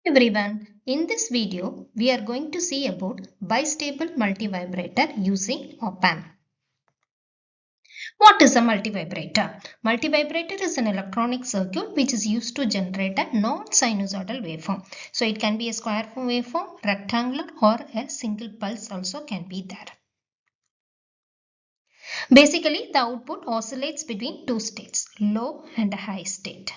Everyone, in this video we are going to see about bistable multivibrator using op-amp. What is a multivibrator? Multivibrator is an electronic circuit which is used to generate a non-sinusoidal waveform. So it can be a square waveform, rectangular or a single pulse also can be there. Basically the output oscillates between two states, low and high state.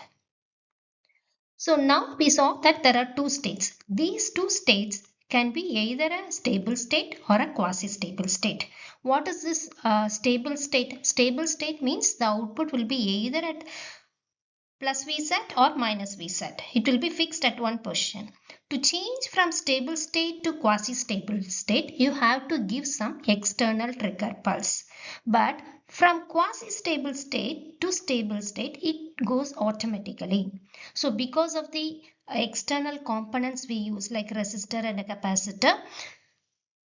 So now we saw that there are two states. These two states can be either a stable state or a quasi-stable state. What is this stable state? Stable state means the output will be either at plus Vset or minus Vset. It will be fixed at one position. To change from stable state to quasi-stable state, you have to give some external trigger pulse. But from quasi-stable state to stable state, it goes automatically. So because of the external components we use like resistor and a capacitor,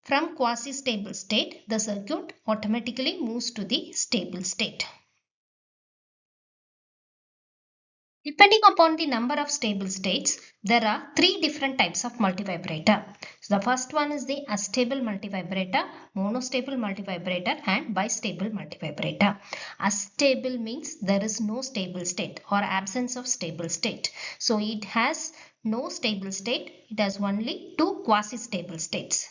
from quasi-stable state, the circuit automatically moves to the stable state. Depending upon the number of stable states, there are three different types of multivibrator. So the first one is the astable multivibrator, monostable multivibrator and bistable multivibrator. Astable means there is no stable state or absence of stable state. So it has no stable state, it has only two quasi-stable states.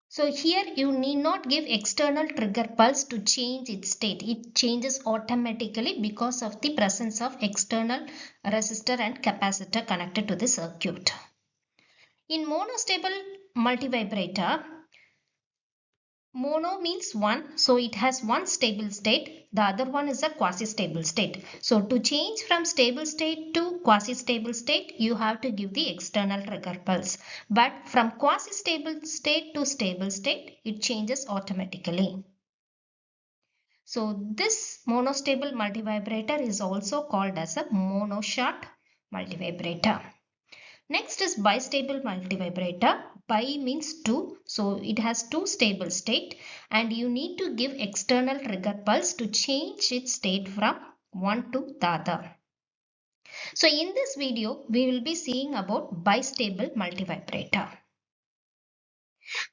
So here you need not give external trigger pulse to change its state. It changes automatically because of the presence of external resistor and capacitor connected to the circuit. In monostable multivibrator, mono means one, so it has one stable state. The other one is a quasi-stable state. So to change from stable state to quasi-stable state, you have to give the external trigger pulse. But from quasi-stable state to stable state, it changes automatically. So this monostable multivibrator is also called as a monoshot multivibrator. Next is bistable multivibrator. Bi means two, so it has two stable state and you need to give external trigger pulse to change its state from one to the other. So in this video, we will be seeing about bistable multivibrator.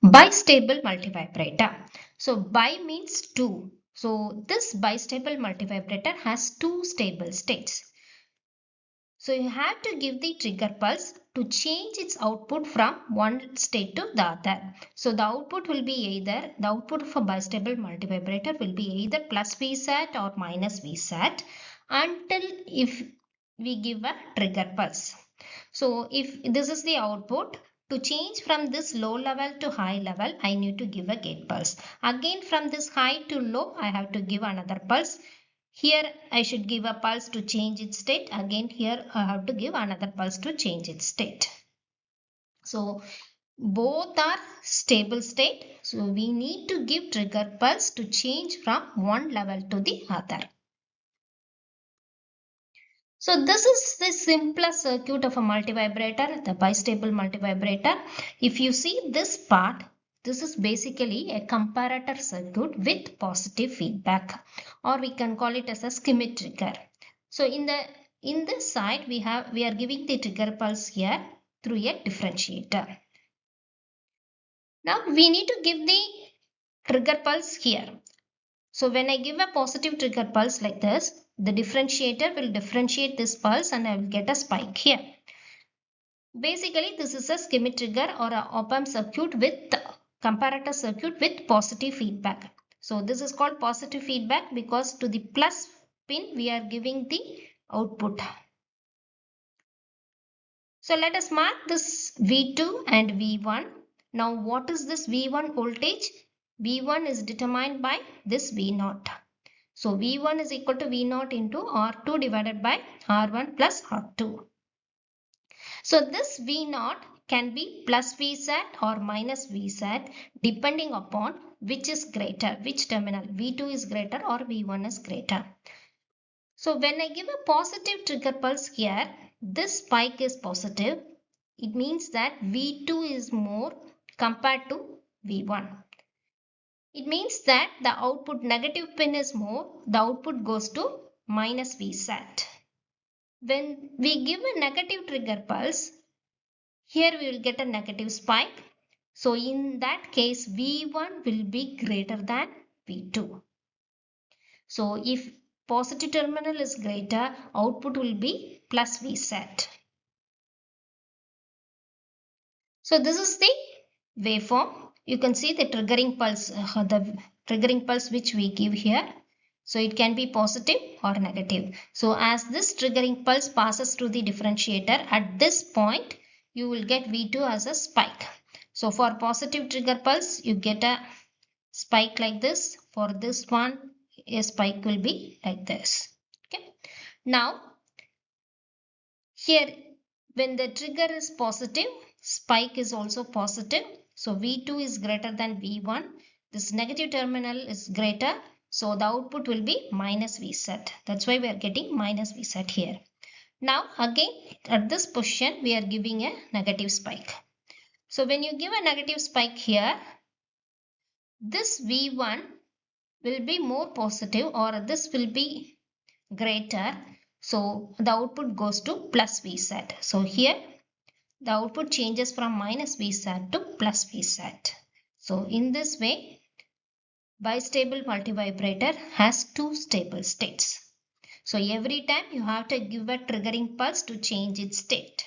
Bistable multivibrator. So bi means two. So this bistable multivibrator has two stable states. So you have to give the trigger pulse to change its output from one state to the other. So the output will be either, the output of a bistable multivibrator will be either plus Vsat or minus Vsat until if we give a trigger pulse. So if this is the output, to change from this low level to high level, I need to give a gate pulse. Again from this high to low, I have to give another pulse. Here I should give a pulse to change its state. Again here I have to give another pulse to change its state. So both are stable state. So we need to give trigger pulse to change from one level to the other. So this is the simplest circuit of a multivibrator, the bistable multivibrator. If you see this part, this is basically a comparator circuit with positive feedback, or we can call it as a schematic trigger. So in this side we are giving the trigger pulse here through a differentiator. Now we need to give the trigger pulse here. So when I give a positive trigger pulse like this, the differentiator will differentiate this pulse and I will get a spike here. Basically, this is a schematic trigger or a op-amp circuit with comparator circuit with positive feedback. So this is called positive feedback because to the plus pin we are giving the output. So let us mark this V2 and V1. Now what is this V1 voltage? V1 is determined by this V0. So V1 is equal to V0 into R2 divided by R1 plus R2. So this V0 can be plus Vsat or minus Vsat depending upon which is greater, which terminal V2 is greater or V1 is greater. So when I give a positive trigger pulse here, this spike is positive. It means that V2 is more compared to V1. It means that the output negative pin is more, the output goes to minus Vsat. When we give a negative trigger pulse, here we will get a negative spike. So in that case, V1 will be greater than V2. So if positive terminal is greater, output will be plus V set. So this is the waveform. You can see the triggering pulse which we give here. So it can be positive or negative. So as this triggering pulse passes through the differentiator, at this point you will get V2 as a spike. So for positive trigger pulse, you get a spike like this. For this one, a spike will be like this. Okay. Now here, when the trigger is positive, spike is also positive. So V2 is greater than V1. This negative terminal is greater. So the output will be minus V set. That's why we are getting minus V set here. Now again, at this position, we are giving a negative spike. So when you give a negative spike here, this V1 will be more positive, or this will be greater. So the output goes to plus V set. So here the output changes from minus V set to plus V set. So in this way, bistable multivibrator has two stable states. So every time you have to give a triggering pulse to change its state.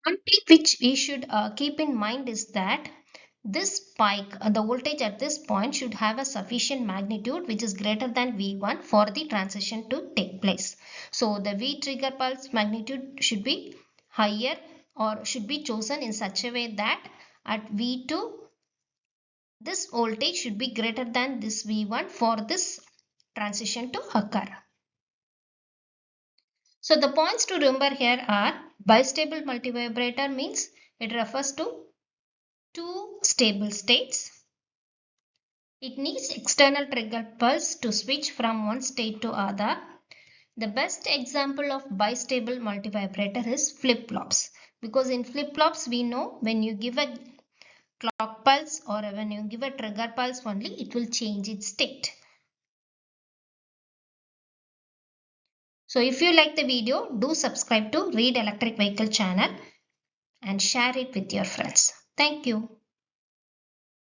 One thing which we should keep in mind is that this spike, the voltage at this point should have a sufficient magnitude which is greater than V1 for the transition to take place. So the V trigger pulse magnitude should be higher, or should be chosen in such a way that at V2 this voltage should be greater than this V1 for this transition to occur. So the points to remember here are: bistable multivibrator means it refers to two stable states. It needs external trigger pulse to switch from one state to other. The best example of bistable multivibrator is flip-flops, because in flip-flops we know when you give a clock pulse or when you give a trigger pulse only, it will change its state. So if you like the video, do subscribe to Read Electric Vehicle channel and share it with your friends. Thank you.